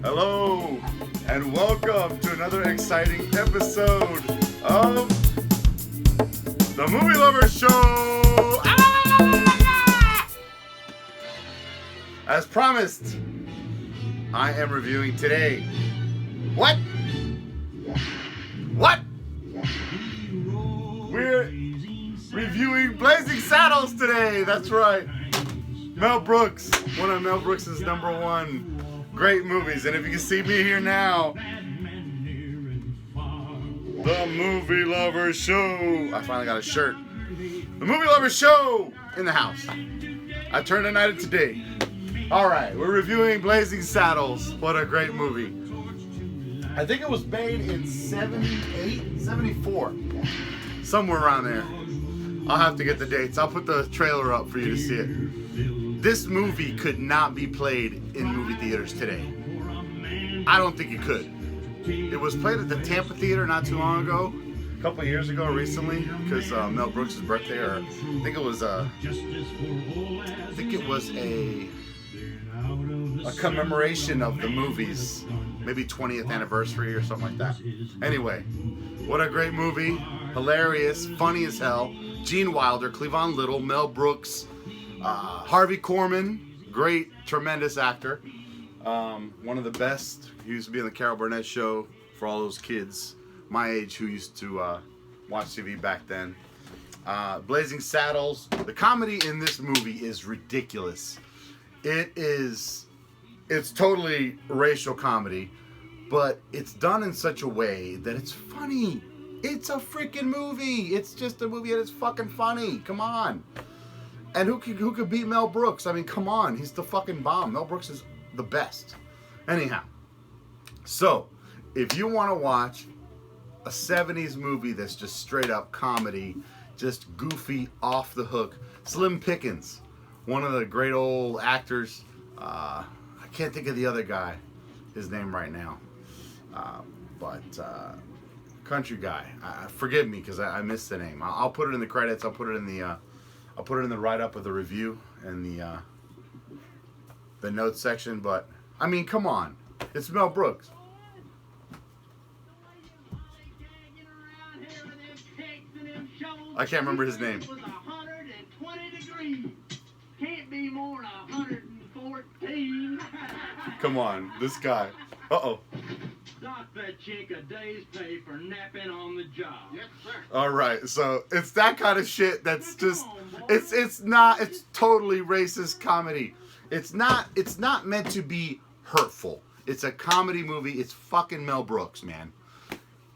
Hello, and welcome to another exciting episode of the Movie Lover Show. As promised, I am reviewing today. What? We're reviewing Blazing Saddles today. That's right. Mel Brooks, one of Mel Brooks' #1 great movies. And if you can see me here now, the Movie Lover Show. I finally got a shirt. The Movie Lover Show in the house. I turned the night of today. All right, we're reviewing Blazing Saddles. What a great movie. I think it was made in 78, 74. Somewhere around there. I'll have to get the dates. I'll put the trailer up for you to see it. This movie could not be played in movie theaters today. I don't think it could. It was played at the Tampa Theater not too long ago. A couple of years ago, recently, because Mel Brooks' birthday, or I think it was a commemoration of the movie's maybe 20th anniversary or something like that. Anyway, what a great movie. Hilarious, funny as hell. Gene Wilder, Cleavon Little, Mel Brooks, Harvey Korman, great, tremendous actor. One of the best. He used to be on the Carol Burnett Show for all those kids my age who used to watch TV back then. Blazing Saddles. The comedy in this movie is ridiculous. It's totally racial comedy, but it's done in such a way that it's funny. It's a freaking movie. It's just a movie and it's fucking funny. Come on. And who could beat Mel Brooks? I mean, come on. He's the fucking bomb. Mel Brooks is the best. Anyhow. So, if you want to watch a 70s movie that's just straight up comedy, just goofy, off the hook, Slim Pickens, one of the great old actors. I can't think of the other guy, his name right now. But country guy. Forgive me because I missed the name. I'll put it in the credits. I'll put it in the write-up of the review and the notes section. But I mean, come on, it's Mel Brooks. I can't remember his name. Can't be more than 114. Come on, this guy. Uh-oh. Dock that chick a day's pay for napping on the job. Yes, sir. All right, so it's that kind of shit that's just it's totally racist comedy. It's not meant to be hurtful. It's a comedy movie. It's fucking Mel Brooks, man.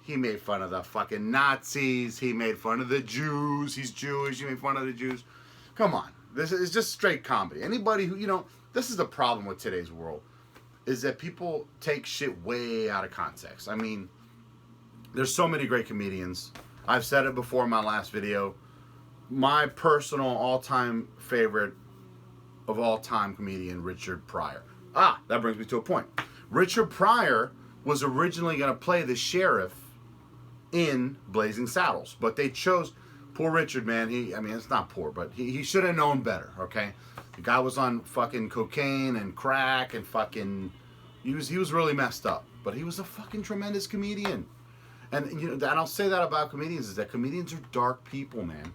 He made fun of the fucking Nazis. He made fun of the Jews. He's Jewish. He made fun of the Jews. Come on. This is just straight comedy. Anybody who, this is the problem with today's world, is that people take shit way out of context. I mean, there's so many great comedians. I've said it before in my last video. My personal all-time favorite of all-time comedian, Richard Pryor. That brings me to a point. Richard Pryor was originally going to play the sheriff in Blazing Saddles, but they chose... Poor Richard, man. It's not poor, but he should have known better, okay? The guy was on fucking cocaine and crack and fucking... He was really messed up. But he was a fucking tremendous comedian. And, and I'll say that about comedians, is that comedians are dark people, man.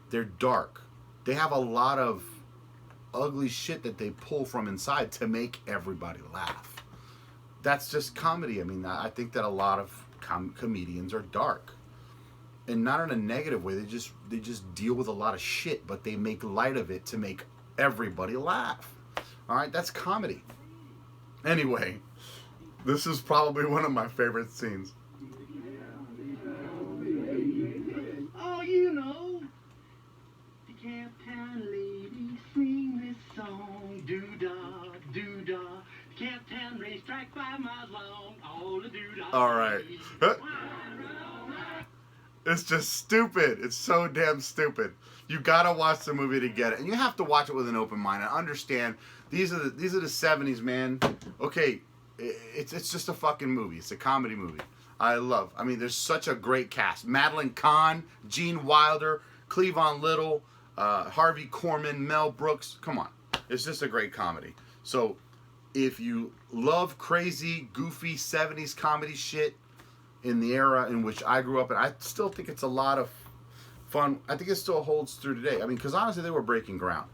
They're dark. They have a lot of ugly shit that they pull from inside to make everybody laugh. That's just comedy. I mean, I think that a lot of comedians are dark. And not in a negative way. They just deal with a lot of shit, but they make light of it to make everybody laugh. All right, that's comedy. Anyway, this is probably one of my favorite scenes. Oh, the Camptown ladies sing this song, doo-dah, doo-dah. Camptown racetrack 5 miles long, all the doo-dah. All right. It's just stupid. It's so damn stupid. You gotta watch the movie to get it, and you have to watch it with an open mind and understand these are the 70s, man. Okay, it's just a fucking movie. It's a comedy movie. There's such a great cast. Madeline, Kahn, Gene Wilder, Cleavon Little, Harvey Korman, Mel Brooks. Come on, it's just a great comedy. So if you love crazy, goofy 70s comedy shit in the era in which I grew up, and I still think it's a lot of fun. I think it still holds through today. I mean, because honestly, they were breaking ground.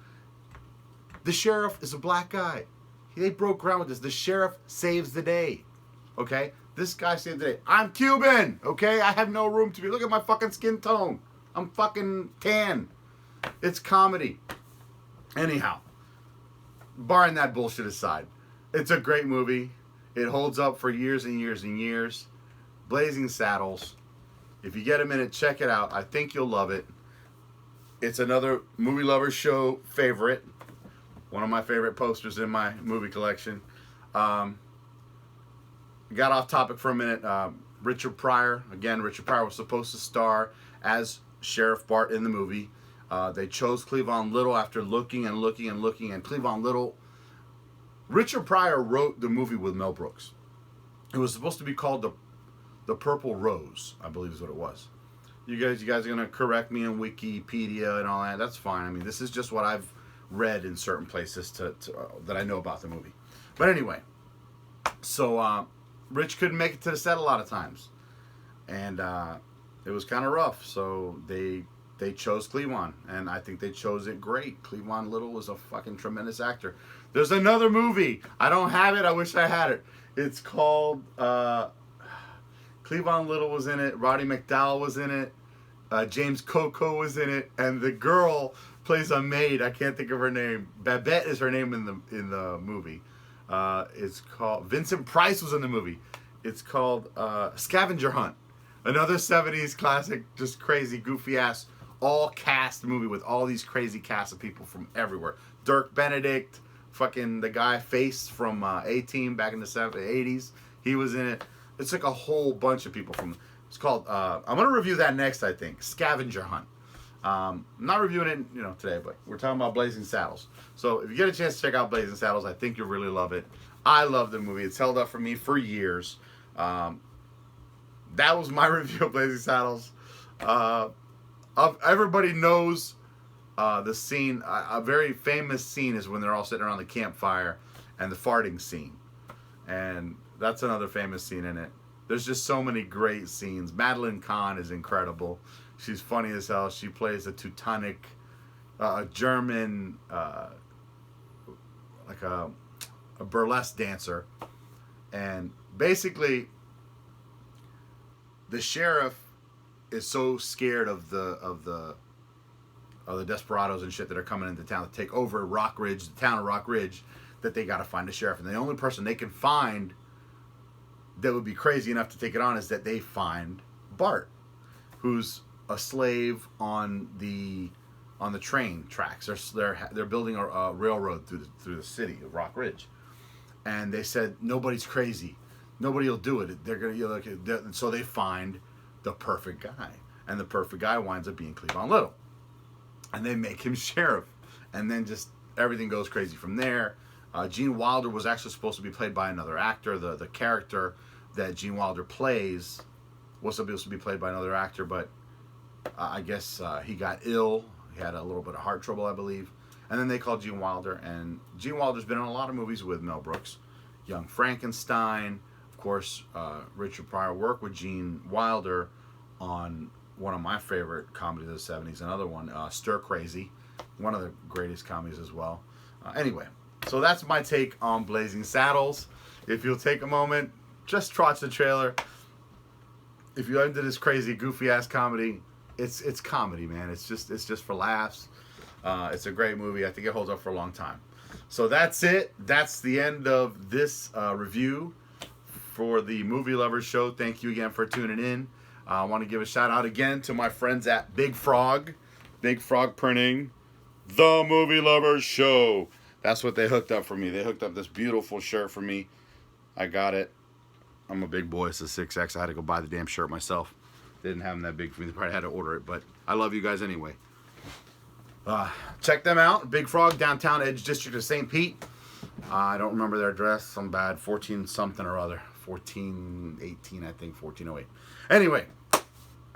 The sheriff is a black guy. They broke ground with this. The sheriff saves the day. Okay? This guy saved the day. I'm Cuban. Okay? I have no room to be. Look at my fucking skin tone. I'm fucking tan. It's comedy. Anyhow, barring that bullshit aside, it's a great movie. It holds up for years and years and years. Blazing Saddles. If you get a minute, check it out. I think you'll love it. It's another Movie Lovers Show favorite. One of my favorite posters in my movie collection. Got off topic for a minute. Richard Pryor. Again, Richard Pryor was supposed to star as Sheriff Bart in the movie. They chose Cleavon Little after looking and looking and looking. And Cleavon Little... Richard Pryor wrote the movie with Mel Brooks. It was supposed to be called The Purple Rose, I believe is what it was. You guys are going to correct me in Wikipedia and all that. That's fine. I mean, this is just what I've read in certain places that I know about the movie. But anyway, so Rich couldn't make it to the set a lot of times. And it was kind of rough. So they chose Cleavon. And I think they chose it great. Cleavon Little was a fucking tremendous actor. There's another movie. I don't have it. I wish I had it. It's called... Cleavon Little was in it. Roddy McDowall was in it. James Coco was in it, and the girl plays a maid. I can't think of her name. Babette is her name in the movie. It's called Vincent Price was in the movie. It's called Scavenger Hunt. Another 70s classic, just crazy, goofy ass, all cast movie with all these crazy cast of people from everywhere. Dirk Benedict, fucking the guy Face from A-Team back in the 80s. He was in it. It's like a whole bunch of people from... It's called... I'm going to review that next, I think. Scavenger Hunt. I'm not reviewing it, today, but we're talking about Blazing Saddles. So if you get a chance to check out Blazing Saddles, I think you'll really love it. I love the movie. It's held up for me for years. That was my review of Blazing Saddles. Everybody knows the scene. A very famous scene is when they're all sitting around the campfire and the farting scene. And... that's another famous scene in it. There's just so many great scenes. Madeline Kahn is incredible. She's funny as hell. She plays a Teutonic, German, like a burlesque dancer. And basically, the sheriff is so scared of the desperados and shit that are coming into town to take over Rock Ridge, the town of Rock Ridge, that they got to find a sheriff. And the only person they can find that would be crazy enough to take it on is that they find Bart, who's a slave on the train tracks. They're building a railroad through the city of Rock Ridge, and they said nobody's crazy, nobody will do it. They're gonna so they find the perfect guy, and the perfect guy winds up being Cleavon Little, and they make him sheriff, and then just everything goes crazy from there. Gene Wilder was actually supposed to be played by another actor. The character that Gene Wilder plays was supposed to be played by another actor, but I guess he got ill. He had a little bit of heart trouble, I believe. And then they called Gene Wilder, and Gene Wilder's been in a lot of movies with Mel Brooks. Young Frankenstein. Of course, Richard Pryor worked with Gene Wilder on one of my favorite comedies of the 70s. Another one, Stir Crazy. One of the greatest comedies as well. Anyway. So that's my take on Blazing Saddles. If you'll take a moment, just watch the trailer. If you're into this crazy, goofy-ass comedy, it's comedy, man. It's just for laughs. It's a great movie. I think it holds up for a long time. So that's it. That's the end of this review for the Movie Lovers Show. Thank you again for tuning in. I want to give a shout-out again to my friends at Big Frog Printing, the Movie Lovers Show. That's what they hooked up for me. They hooked up this beautiful shirt for me. I got it. I'm a big boy. It's a 6X. I had to go buy the damn shirt myself. They didn't have them that big for me. They probably had to order it, but I love you guys anyway. Check them out. Big Frog, downtown Edge District of St. Pete. I don't remember their address. I'm bad. 14 something or other. 1418, I think. 1408. Anyway,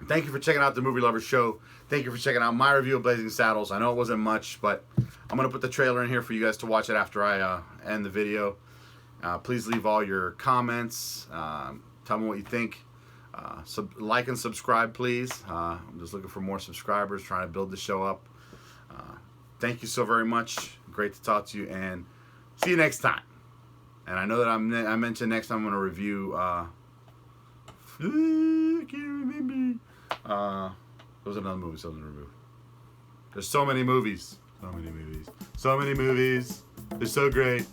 thank you for checking out the Movie Lovers Show. Thank you for checking out my review of Blazing Saddles. I know it wasn't much, but I'm going to put the trailer in here for you guys to watch it after I end the video. Please leave all your comments. Tell me what you think. Like and subscribe, please. I'm just looking for more subscribers, trying to build the show up. Thank you so very much. Great to talk to you, and see you next time. And I know that I mentioned next time I'm going to review. I can't remember. There was another movie I was going to review. There's so many movies. So many movies. So many movies. They're so great.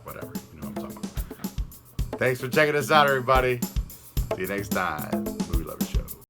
Whatever. You know what I'm talking about. Thanks for checking us out, everybody. See you next time.